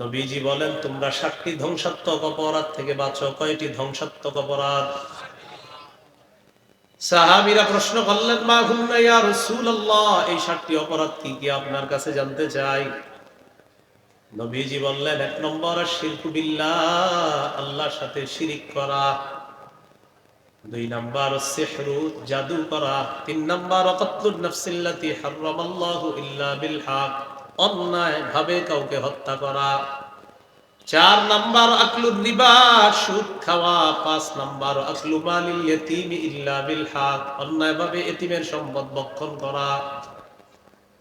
নবীজি বলেন, তোমরা 7টি ধ্বংসাত্মক অপরাধ থেকে বাঁচো। কয়টি ধ্বংসাত্মক অপরাধ? সাহাবীরা প্রশ্ন করলেন, মা হুন্না ইয়া রাসূলুল্লাহ, এই 7টি অপরাধ কি কি আপনার কাছে জানতে চাই। নবীজি বললেন, 1 নম্বর শিরকু বিল্লাহ, আল্লাহর সাথে শিরিক করা। 2 নাম্বার সিহরু, জাদু করা। 3 নাম্বার কতলুন নাফসিল্লাতি হারামাল্লাহু ইল্লা বিল হক, অন্যায় ভাবে কাউকে হত্যা করা। 4 নাম্বার আকলুর রিবা, সুদ খাওয়া। 5 নাম্বার আকলু মালিল ইয়াতীমি ইল্লা বিল হক, অন্যায় ভাবে এতিমের সম্পদ ভক্ষণ করা।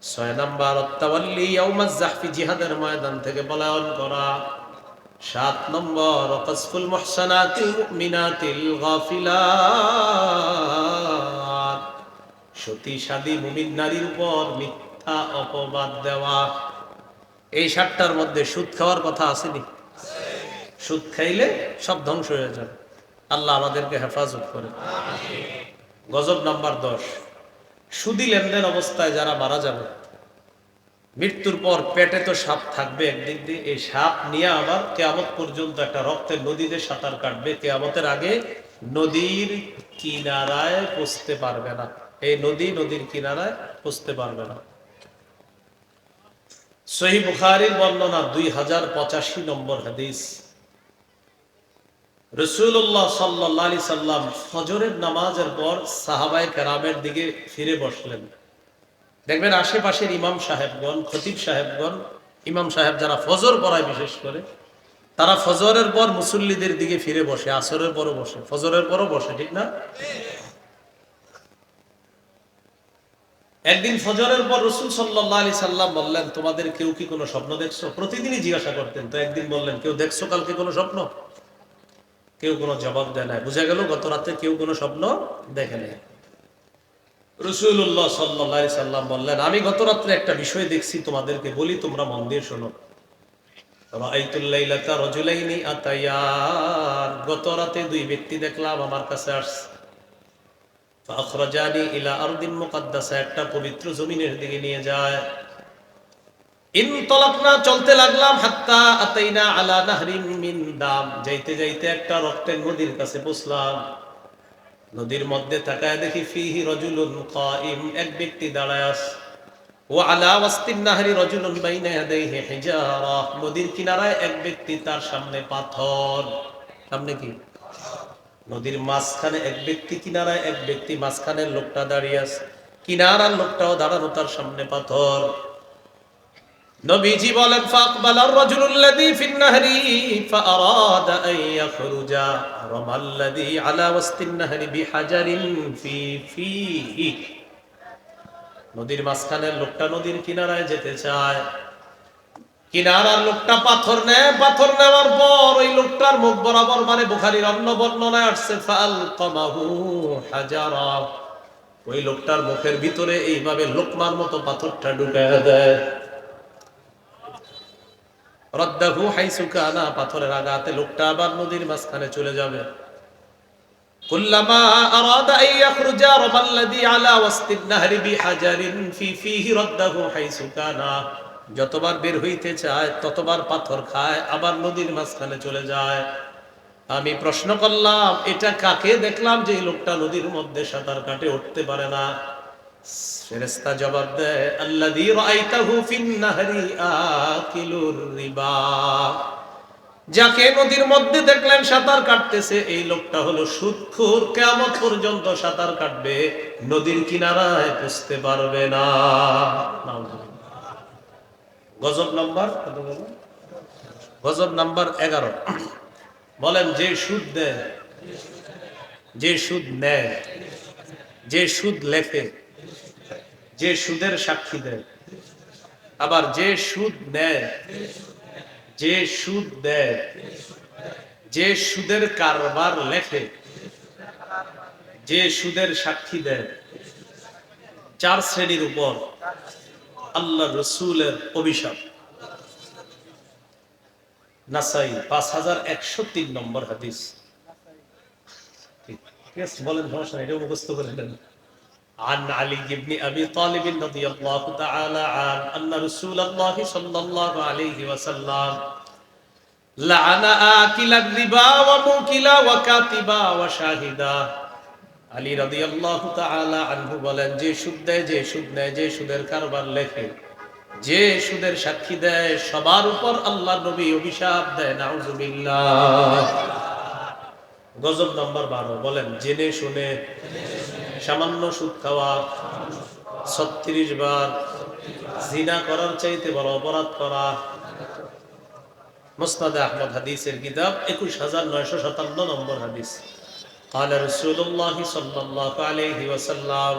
6 নাম্বার তাওয়াল্লি ইয়াউমাজ জাহফি, জিহাদের ময়দান থেকে পলায়ন করা। 7 নম্বর কাসফুল মুহসানাতিল মুমিনাতিল গাফিলাত, সতী সাদী মুমিন নারীর উপর মিথ্যা অপবাদ দেওয়া। এই 7টার মধ্যে সুদ খাওয়ার কথা আসেনি? সুদ খাইলে সব ধ্বংস হয়ে যাবে। আল্লাহ আমাদেরকে হেফাজত করে। গজব নাম্বার 10, সুদী লেনদেন অবস্থায় যারা মারা যাবে, মৃত্যুর পর পেটে তো সাপ থাকবে একদিক দিয়ে, এই সাপ নিয়ে আবার কিয়ামত পর্যন্ত একটা রক্তের নদীতে সাঁতার কাটবে। কিয়ামতের আগে নদীর কিনারায় পৌঁছতে পারবে না। এই নদীর কিনারায় পৌঁছতে পারবে না। সহিহ বুখারীর বর্ণনা 2085 নম্বর হাদিস। রাসূলুল্লাহ সাল্লাল্লাহু আলাইহি সাল্লাম ফজরের নামাজের পর সাহাবায়ে কেরামের দিকে ফিরে বসলেন। দেখবেন আশেপাশের ইমাম সাহেবগণ, খতিব সাহেবগণ, ইমাম সাহেব যারা ফজর পড়ায় বিশেষ করে, তারা ফজরের পর মুসল্লিদের দিকে ফিরে বসে, আসরের পরও বসে, ফজরের পরও বসে, ঠিক না? একদিন ফজরের পর রাসূল সাল্লাল্লাহু আলাইহি সাল্লাম বললেন, তোমাদের কেউ কি কোনো স্বপ্ন দেখছো? প্রতিদিনই জিজ্ঞাসা করতেন, তো একদিন বললেন, কেউ দেখছো কালকে কোনো স্বপ্ন? কেউ কোনো জবাব দেয় না। বুঝা গেল গত রাতে কেউ কোনো স্বপ্ন দেখে নাই। রাসূলুল্লাহ সাল্লাল্লাহু আলাইহি সাল্লাম বললেন, আমি গত রাতে একটা বিষয় দেখছি, তোমাদেরকে বলি, তোমরা মন দিয়ে শোনো। রাআইতুল লাইলাতা রাজুলাইনি আতায়ান, গত রাতে 2 ব্যক্তি দেখলাম আমার কাছে আসছে। ফাখরাজানি ইলা আরদিন মুকদ্দাসা, একটা পবিত্র জমিনের দিকে নিয়ে যায়। ইনতালাকনা, চলতে লাগলাম। হাত্তা আতাইনা আলা নাহরিন মিন দাম, যাইতে যাইতে একটা রক্তের নদীর কাছে পৌঁছলাম। নদীর মধ্যে তাকায় দেখি ফিহি রাজুলুন কাইম, এক ব্যক্তি দাঁড়ায় আছে। ওয়া আলা ওয়াসতিন নাহরি রাজুলুন বাইনা ইয়াদাইহি হিজারা, নদীর কিনারায় এক ব্যক্তি, তার সামনে পাথর। সামনে কি? নদীর মাঝখানে এক ব্যক্তি, কিনারায় এক ব্যক্তি, মাঝখানের লোকটা দাঁড়িয়ে আছে, কিনারার লোকটাও দাঁড়ানো, তার সামনে পাথর। নবীজি বলেন, ফাকবালার রাজুলুল্লাযী ফিন নাহরি ফাআরাদা আন ইয়াখরুজা রামাল্লাযী আলা ওয়াসতিন নাহরি বিহাজারিন ফিহি, নদীর মাঝখানের লোকটা নদীর কিনারায় যেতে চায়, কিনারার লোকটা পাথর নেয়। পাথর নেওয়ার পর ওই লোকটার মুখ বরাবর, মানে বুখারীর অন্য বর্ণনায় আসছে ফাআলকামাহু হাজারা, ওই লোকটার মুখের ভিতরে এইভাবে লোকমার মতো পাথরটা ঢুকায় দেয়। রদ্দাহু হাইসু কানা, পাথরের আঘাতে লোকটা আবার নদীর মাঝখানে চলে যাবে। কুল্লামা আরাদা আন ইয়াখরুজা রামাল্লাযী আলা ওয়াসতিন নাহরি বিহাজারিন ফিহি রদ্দাহু হাইসু কানা, যতবার বের হইতে চায় ততবার পাথর খায়, আবার নদীর মাঝখানে চলে যায়। আমি প্রশ্ন করলাম, এটা কাকে দেখলাম যে এই লোকটা নদীর মধ্যে সাঁতার কাটে, উঠতে পারে না? ফেরেশতা জবাব দেয়, আল্লাযী রাআইতাহু ফিন নাহরি আকিলুর রিবা, যাকে নদীর মধ্যে দেখলেন সাঁতার কাটতেছে, এই লোকটা হলো সুদখোর। কিয়ামত পর্যন্ত সাঁতার কাটবে, নদীর কিনারায় পৌঁছতে পারবে না। গজব নাম্বার কত? গজব নাম্বার 11। বলেন, যে সুদ দেয়, যে সুদ নেয়, যে সুদ লেখে, যে সুদের সাক্ষী দেয়, আবার যে সুদ নেয়, যে সুদ দেয়, যে সুদের কারবার লেখে, যে সুদের সাক্ষী দেয়, 4 শ্রেণীর উপর আল্লাহ রসুলের অভিশাপ। নাসাই 5103 নম্বর হাদিস। ঠিক আছে, বলেন, সমস্যা নেই, এটা মুখস্থ করে নেন। عن علي بن أبي طالب رضي الله تعالى عنه أن رسول الله صلى الله عليه وسلم লাআনা আকিলার রিবা ওয়া মুকিলা ওয়া কাতিবা ওয়া শাহিদা। আলী রাদিয়াল্লাহু তাআলা আনহু বলেন, যে সুদ দেয়, যে সুদ নেয়, যে সুদের কারবার লেখে, যে সুদের সাক্ষী দেয়, সবার উপর আল্লাহর নবী অভিশাপ দেয়, নাউযুবিল্লাহ। গজব নাম্বার 12, বলেন জেনে শুনে সামান্য সুদ খাওয়া, 36 বার জিনা করার চাইতে বড় অপরাধ করা। মুসনাদ আহমদ হাদিসের কিতাব 21957 নম্বর হাদিস। قال رسول الله صلى الله عليه وسلم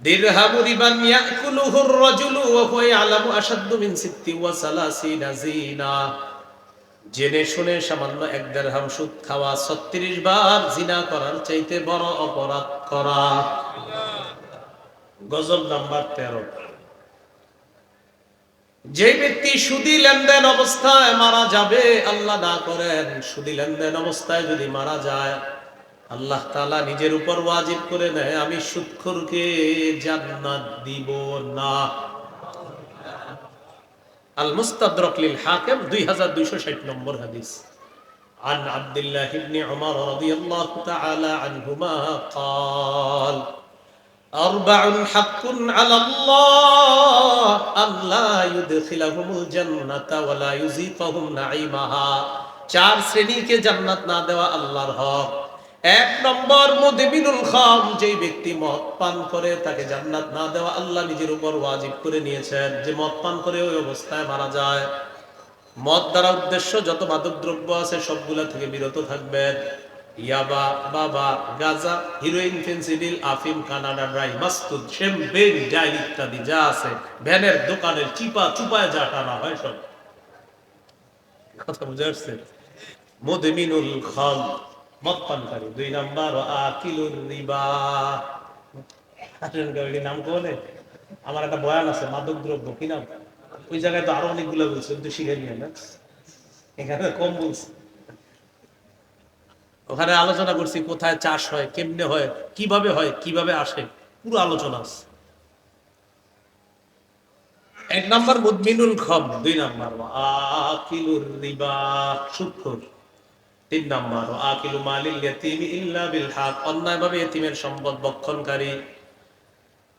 درهم ربا يأكله الرجل وهو يعلم أشد من 36 زنا। জেনে শুনে সামান্য 1 দিরহাম সুদ খাওয়া 36 বার জিনা করার চাইতে বড় অপরাধ করা। গজব নাম্বার 13, যে ব্যক্তি সুদী লেনদেন অবস্থায় মারা যাবে, আল্লাহ না করেন সুদী লেনদেন অবস্থায় যদি মারা যায়, আল্লাহ তাআলা নিজের উপর ওয়াজিব করে নেয়, আমি সুদখোরকে জান্নাত দিব না। আল মুস্তাদরাক লিল হাকিম 2260 নম্বর হাদিস। عن عبد الله بن عمر رضي الله تعالى عنهما قال أربع حق على الله أن لا يدخلهم الجنة ولا يذيقهم نعيمها। 4 শ্রেণীকে জান্নাত না দেওয়া আল্লাহর হক। 1 নম্বর মুদমিনুল খাম, যেই ব্যক্তি মদ পান করে তাকে জান্নাত না দেওয়া আল্লাহ নিজের উপর ওয়াজিব করে নিয়েছেন, যে মদ পান করে ওই অবস্থায় মারা যায়। মদ দ্বারা উদ্দেশ্য যত মাদক দ্রব্য আছে সবগুলা থেকে বিরত থাকবেন। ইয়াবা, বাবা, গাঁজা, হিরোইন, ফেন্সিডিল, আফিম, কানাডা ড্রাই, মাস্তুদ, শ্যাম্পেন, ডাইল ইত্যাদি যা আছে, ভ্যানের দোকানের চিপা চুপায় যা টানা হয় সব। কথা বুঝে আসছে? মুদমিনুল খাম, মদ পানকারী। 2 নাম্বার আকিলুর রিবা। নাম কোনে? আমার একটা বয়ান আছে মাদক দ্রব্য, কি নাম? ওই জায়গায় তো আরো অনেকগুলো বলছে, কিন্তু শিখে নিয়ে না, এখানে কম বলছে। ওখানে আলোচনা করছি কোথায় চাষ হয়, কেমনে হয়, কিভাবে আসে, পুরো আলোচনা আছে। 1 নাম্বার মুদমিনুল খাম, 2 নাম্বার আকিলুর রিবা, সুদখোর, 3 নাম্বার আকিলু মালিল ইয়াতীমি ইল্লা বিল হক, অন্যায়ভাবে এতিমের সম্পদ ভক্ষণকারী।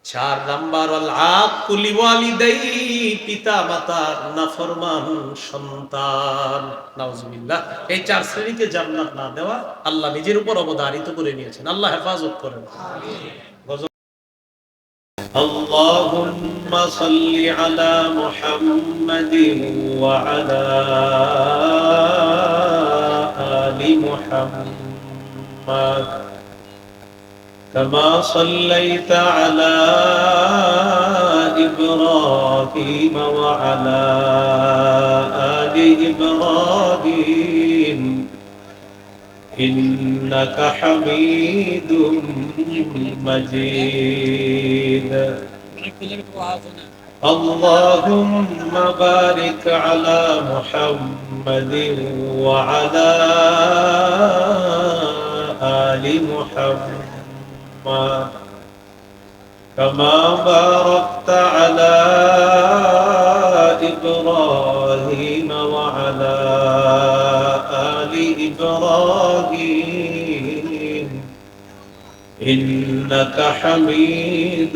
4 নাম্বার আল আকুল লিওয়ালিদাইহি, পিতা মাতার নাফরমান সন্তান। নাউজুবিল্লাহ। এই 4 শ্রেণীকে জান্নাত না দেওয়া আল্লাহ নিজের উপর অবধারিত করে নিয়েছেন। আল্লাহ হেফাজত করেন। আমিন। আল্লাহুম্মা সাল্লি আলা মুহাম্মাদিন ওয়া আলা আলি মুহাম্মাদ كما صليت على إبراهيم وعلى آل إبراهيم إنك حميد مجيد. اللهم بارك على محمد وعلى آل محمد كما باركت على إبراهيم وعلى آل إبراهيم إنك حميد